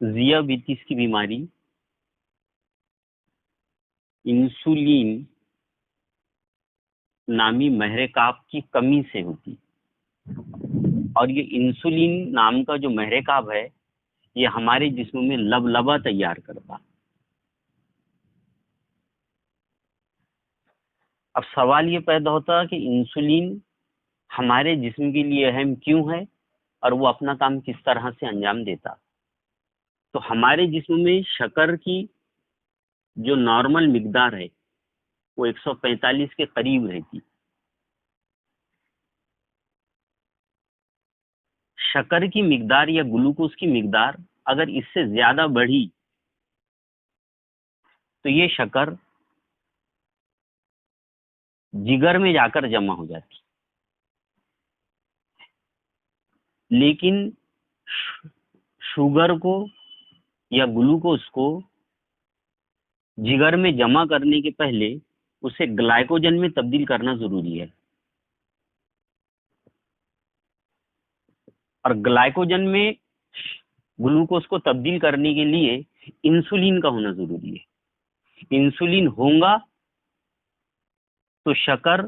जियाबितीस की बीमारी इंसुलिन नामी महरेकाब की कमी से होती। और ये इंसुलिन नाम का जो महरेकाब है, ये हमारे जिस्म में लबलबा तैयार करता। अब सवाल ये पैदा होता कि इंसुलिन हमारे जिस्म के लिए अहम क्यों है और वो अपना काम किस तरह से अंजाम देता। तो हमारे जिस्म में शक्कर की जो नॉर्मल मिकदार है वो 145 के करीब रहती। शक्कर की मिकदार या ग्लूकोज की मिकदार अगर इससे ज्यादा बढ़ी तो ये शक्कर जिगर में जाकर जमा हो जाती। लेकिन शुगर को या ग्लूकोज को जिगर में जमा करने के पहले उसे ग्लाइकोजन में तब्दील करना जरूरी है। और ग्लाइकोजन में ग्लूकोज को तब्दील करने के लिए इंसुलिन का होना जरूरी है। इंसुलिन होगा तो शक्कर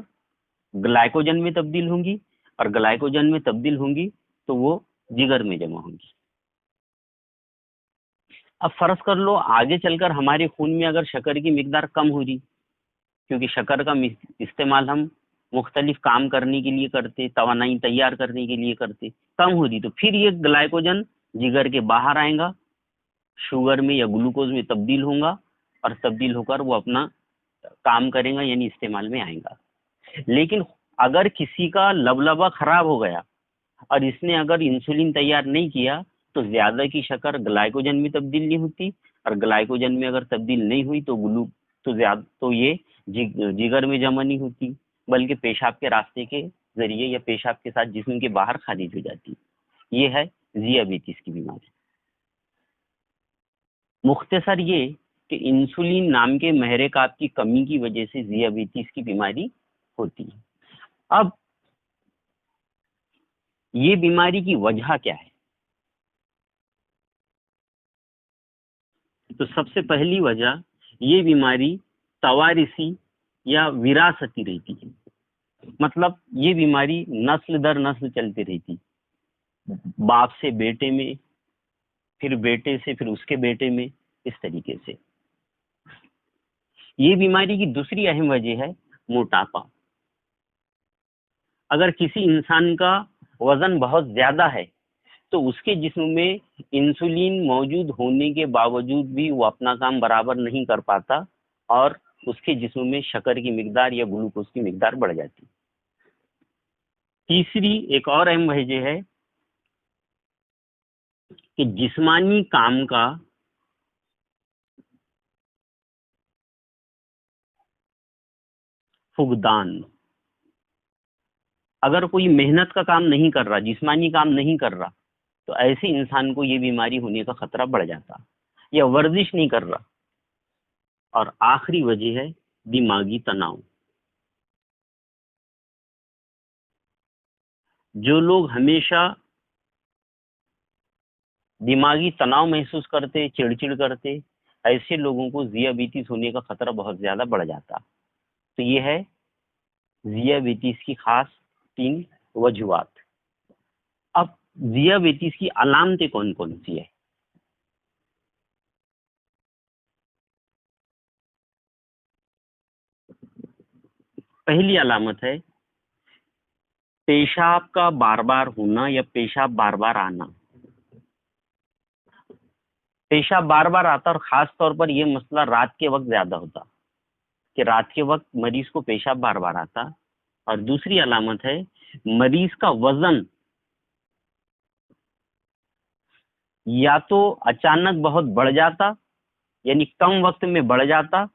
ग्लाइकोजन में तब्दील होंगी और ग्लाइकोजन में तब्दील होंगी तो वो जिगर में जमा होंगी। अब फर्ज कर लो आगे चलकर हमारे खून में अगर शक्कर की मिकदार कम हो रही, क्योंकि शक्कर का इस्तेमाल हम मुख्तलिफ काम करने के लिए करते, तवानाई तैयार करने के लिए करते, कम हो रही, तो फिर ये ग्लाइकोजन जिगर के बाहर आएगा, शुगर में या ग्लूकोज में तब्दील होगा और तब्दील होकर वो अपना काम करेगा यानी इस्तेमाल में आएगा। लेकिन अगर किसी का लबलबा खराब हो गया और इसने अगर इंसुलिन तैयार नहीं किया तो ज्यादा की शक्कर ग्लाइकोजन में तब्दील नहीं होती, और ग्लाइकोजन में अगर तब्दील नहीं हुई तो ये जिगर में जमा नहीं होती, बल्कि पेशाब के रास्ते के जरिए या पेशाब के साथ जिस्म के बाहर खारिज हो जाती। ये है जियाबितीस की बीमारी। मुख्तसर ये कि इंसुलिन नाम के महरेकाब की कमी की वजह से जियाबितीस की बीमारी होती है। अब ये बीमारी की वजह क्या है? तो सबसे पहली वजह, ये बीमारी तवारिसी या विरासती रहती है। मतलब ये बीमारी नस्ल दर नस्ल चलती रहती, बाप से बेटे में, फिर बेटे से फिर उसके बेटे में, इस तरीके से। ये बीमारी की दूसरी अहम वजह है मोटापा। अगर किसी इंसान का वजन बहुत ज्यादा है तो उसके जिस्म में इंसुलिन मौजूद होने के बावजूद भी वो अपना काम बराबर नहीं कर पाता और उसके जिस्म में शक्कर की मिकदार या ग्लूकोज की मिकदार बढ़ जाती। तीसरी एक और अहम वजह है कि जिस्मानी काम का फुकदान। अगर कोई मेहनत का काम नहीं कर रहा, जिस्मानी काम नहीं कर रहा, तो ऐसे इंसान को ये बीमारी होने का खतरा बढ़ जाता, या वर्जिश नहीं कर रहा। और आखिरी वजह है दिमागी तनाव। जो लोग हमेशा दिमागी तनाव महसूस करते, चिड़चिड़ करते, ऐसे लोगों को जियाबितीस होने का खतरा बहुत ज्यादा बढ़ जाता। तो ये है जियाबितीस की खास 3 वजूहात। अब जियाबितीस की अलामतें कौन कौन सी है? पहली अलामत है पेशाब का बार बार होना या पेशाब बार बार आना। पेशाब बार बार आता और खास तौर पर यह मसला रात के वक्त ज्यादा होता कि रात के वक्त मरीज को पेशाब बार बार आता। और दूसरी अलामत है मरीज का वजन या तो अचानक बहुत बढ़ जाता यानी कम वक्त में बढ़ जाता,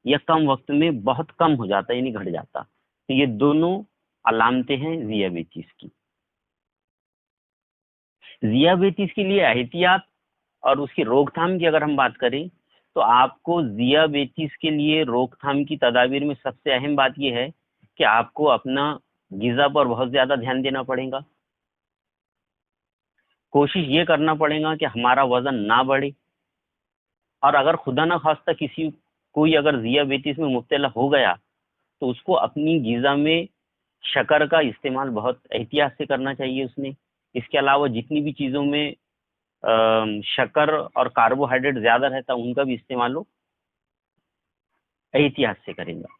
या कम वक्त में बहुत कम हो जाता यानी घट जाता। तो ये दोनों अलामतें हैं जियाबितीस की। जियाबितीस के लिए एहतियात और उसकी रोकथाम की अगर हम बात करें तो आपको जियाबितीस के लिए रोकथाम की तदाबीर में सबसे अहम बात यह है कि आपको अपना गिजा पर बहुत ज्यादा ध्यान देना पड़ेगा। कोशिश ये करना पड़ेगा कि हमारा वजन ना बढ़े। और अगर खुदा ना खास्ता कोई अगर दियाबेतिस में मुब्तला हो गया तो उसको अपनी ग़िज़ा में शक्कर का इस्तेमाल बहुत एहतियात से करना चाहिए उसने। इसके अलावा जितनी भी चीज़ों में शक्कर और कार्बोहाइड्रेट ज़्यादा रहता है उनका भी इस्तेमाल वो एहतियात से करेगा।